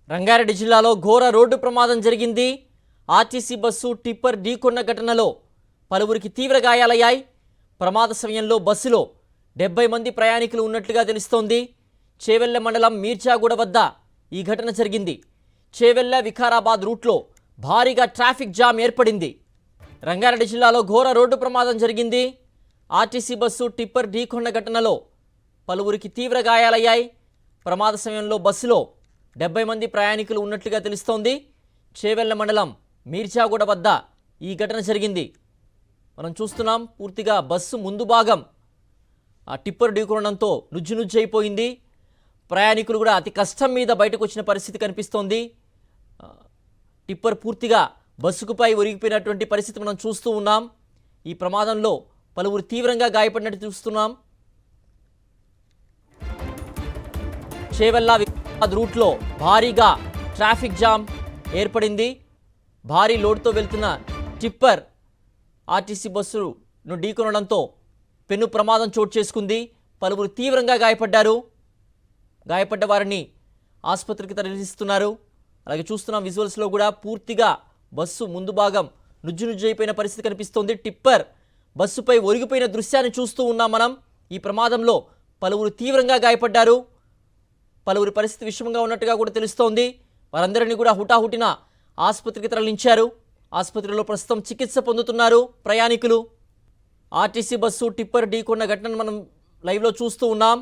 రంగారెడ్డి జిల్లాలో ఘోర రోడ్డు ప్రమాదం జరిగింది. ఆర్టీసీ బస్సు టిప్పర్ ఢీకొన్న ఘటనలో పలువురికి తీవ్ర గాయాలయ్యాయి. ప్రమాద సమయంలో బస్సులో 70 మంది ప్రయాణికులు ఉన్నట్లుగా తెలుస్తోంది. చేవెళ్ల మండలం మీర్జాగూడ వద్ద ఈ ఘటన జరిగింది. చేవెళ్ల వికారాబాద్ రూట్లో భారీగా ట్రాఫిక్ జామ్ ఏర్పడింది. రంగారెడ్డి జిల్లాలో ఘోర రోడ్డు ప్రమాదం జరిగింది. ఆర్టీసీ బస్సు టిప్పర్ ఢీకొన్న ఘటనలో పలువురికి తీవ్ర గాయాలయ్యాయి. ప్రమాద సమయంలో బస్సులో 70 మంది ప్రయాణికులు ఉన్నట్లుగా తెలుస్తోంది. చేవెళ్ల మండలం మీర్జాగూడ వద్ద ఈ ఘటన జరిగింది. మనం చూస్తున్నాం, పూర్తిగా బస్సు ముందు భాగం ఆ టిప్పర్ ఢీకొనడంతో నుజ్జునుజ్జైపోయింది. ప్రయాణికులు కూడా అతి కష్టం మీద బయటకు వచ్చిన పరిస్థితి కనిపిస్తోంది. టిప్పర్ పూర్తిగా బస్సుకుపై ఒరిగిపోయినటువంటి పరిస్థితి మనం చూస్తూ ఉన్నాం. ఈ ప్రమాదంలో పలువురు తీవ్రంగా గాయపడినట్టు చూస్తున్నాం. చేవెళ్ల వికారాబాద్ రూట్లో భారీగా ట్రాఫిక్ జామ్ ఏర్పడింది. భారీ లోడ్తో వెళ్తున్న టిప్పర్ ఆర్టీసీ బస్సును ఢీకొనడంతో పెను ప్రమాదం చోటు చేసుకుంది. పలువురు తీవ్రంగా గాయపడ్డారు. గాయపడ్డ వారిని ఆసుపత్రికి తరలిస్తున్నారు. అలాగే చూస్తున్న విజువల్స్లో కూడా పూర్తిగా బస్సు ముందు భాగం నుజ్జునుజ్జైపోయిన పరిస్థితి కనిపిస్తోంది. టిప్పర్ బస్సుపై ఒరిగిపోయిన దృశ్యాన్ని చూస్తూ ఉన్నాం మనం. ఈ ప్రమాదంలో పలువురు తీవ్రంగా గాయపడ్డారు. పలువురి పరిస్థితి విషమంగా ఉన్నట్టుగా కూడా తెలుస్తోంది. వారందరినీ కూడా హుటాహుటిన ఆసుపత్రికి తరలించారు. ఆసుపత్రిలో ప్రస్తుతం చికిత్స పొందుతున్నారు ప్రయాణికులు. ఆర్టీసీ బస్సు టిప్పర్ ఢీకొన్న ఘటనను మనం లైవ్లో చూస్తూ ఉన్నాం.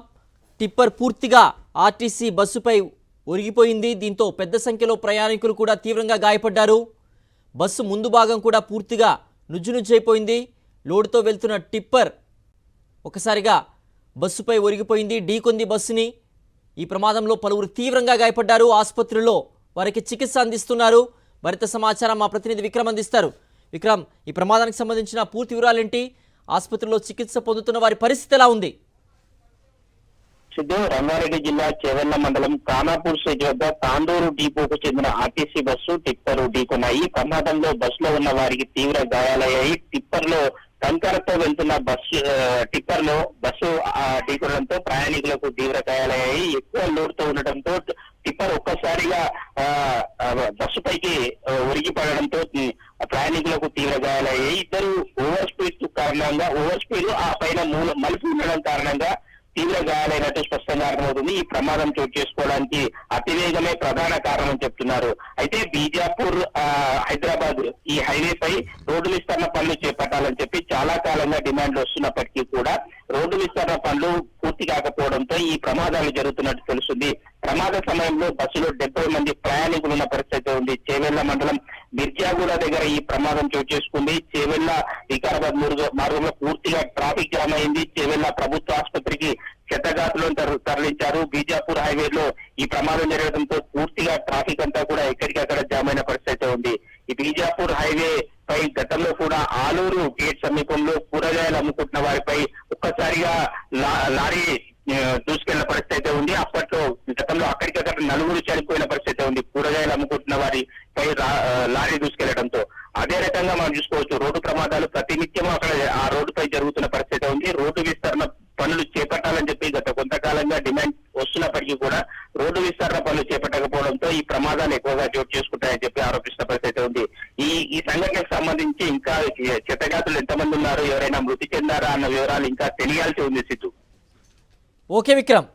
టిప్పర్ పూర్తిగా ఆర్టీసీ బస్సుపై ఒరిగిపోయింది. దీంతో పెద్ద సంఖ్యలో ప్రయాణికులు కూడా తీవ్రంగా గాయపడ్డారు. బస్సు ముందు భాగం కూడా పూర్తిగా నుజ్జునుజ్జైపోయింది. లోడుతో వెళ్తున్న టిప్పర్ ఒకసారిగా బస్సుపై ఒరిగిపోయింది, ఢీకొంది బస్సుని. ఈ ప్రమాదంలో పలువురు తీవ్రంగా గాయపడ్డారు. ఆసుపత్రిలో వారికి చికిత్స అందిస్తున్నారు. మరింత సమాచారం మా ప్రతినిధి విక్రమ్ అందిస్తారు. విక్రమ్, ఈ ప్రమాదానికి సంబంధించిన పూర్తి వివరాలేంటి? ఆసుపత్రిలో చికిత్స పొందుతున్న వారి పరిస్థితి ఎలా ఉంది? రంగారెడ్డి జిల్లా చేవెళ్ల మండలం ఖానాపూర్ స్టేజ్ వద్ద తాండూరు డిపోకు చెందిన ఆర్టీసీ బస్సు టిప్పర్ ఢీకొన్నాయి. ఈ ప్రమాదంలో బస్సులో ఉన్న వారికి తీవ్ర గాయాలయ్యాయి. టిప్పర్ లో కంకరతో వెళ్తున్న టిప్పర్ లో బస్సు ఢీకొనడంతో ప్రయాణికులకు తీవ్ర గాయాలయ్యాయి. ఎక్కువ లోడ్ తో ఉండటంతో టిప్పర్ ఒక్కసారిగా బస్సు పైకి ఒరిగి పడడంతో ప్రయాణికులకు తీవ్ర గాయాలయ్యాయి. ఇద్దరు ఓవర్ స్పీడ్ ఆ పైన మలుపు ఉండడం కారణంగా తీవ్ర గాయాలైనట్టు స్పష్టంగా అర్థమవుతుంది. ఈ ప్రమాదం చోటు చేసుకోవడానికి అతివేగమే ప్రధాన కారణం చెప్తున్నారు. అయితే బీజాపూర్ హైదరాబాద్ ఈ హైవేపై రోడ్డు విస్తరణ పనులు చేపట్టాలని చెప్పి చాలా కాలంగా డిమాండ్లు వస్తున్నప్పటికీ కూడా రోడ్డు విస్తరణ పనులు పూర్తి కాకపోవడంతో ఈ ప్రమాదాలు జరుగుతున్నట్టు తెలుస్తుంది. ప్రమాద సమయంలో బస్సులో 70 మంది ప్రయాణికులు ఉన్న పరిస్థితి ఉంది. చేవెళ్ల మండలం మిర్జాగూడ దగ్గర ఈ ప్రమాదం చోటు చేసుకుంది. చేవెళ్ల వికారాబాద్ మార్గంలో పూర్తిగా ట్రాఫిక్ జామ్ అయింది. చేవెళ్ల ప్రభుత్వ ఆసుపత్రికి క్షతగాతులను తరలించారు. బీజాపూర్ హైవేలో ఈ ప్రమాదం జరగడంతో పూర్తిగా ట్రాఫిక్ అంతా కూడా ఎక్కడికక్కడ జామ్ అయిన పరిస్థితి ఉంది. ఈ బీజాపూర్ హైవే పై గతంలో కూడా ఆలూరు గేట్ సమీపంలో కూరగాయలు అమ్ముకుంటున్న వారిపై ఒక్కసారిగా లారీ దూసుకెళ్లిన పరిస్థితి ఉంది. అప్పట్లో గతంలో అక్కడికక్కడ నలుగురు చనిపోయిన పరిస్థితి ఉంది కూరగాయలు అమ్ముకుంటున్న వారిపై లారీ దూసుకెళ్లడంతో. అదే రకంగా మనం చూసుకోవచ్చు, రోడ్డు ప్రమాదాలు ప్రతినిత్యం అక్కడ ఆ రోడ్డుపై జరుగుతున్న పరిస్థితి ఉంది. రోడ్డు విస్తరణ పనులు చేపట్టాలని చెప్పి గత కొంతకాలంగా డిమాండ్ వస్తున్నప్పటికీ కూడా రోడ్డు విస్తరణ పనులు చేపట్టకపోవడంతో ఈ ప్రమాదాలు ఎక్కువగా చోటు చేసుకుంటాయని చెప్పి ఆరోపిస్తున్న పరిస్థితి ఉంది. ఈ సంఘటనకు సంబంధించి ఇంకా క్షతగాతులు ఎంతమంది ఉన్నారు, ఎవరైనా మృతి చెందారా అన్న వివరాలు ఇంకా తెలియాల్సి ఉంది. సిద్ధు. ఓకే విక్రమ్.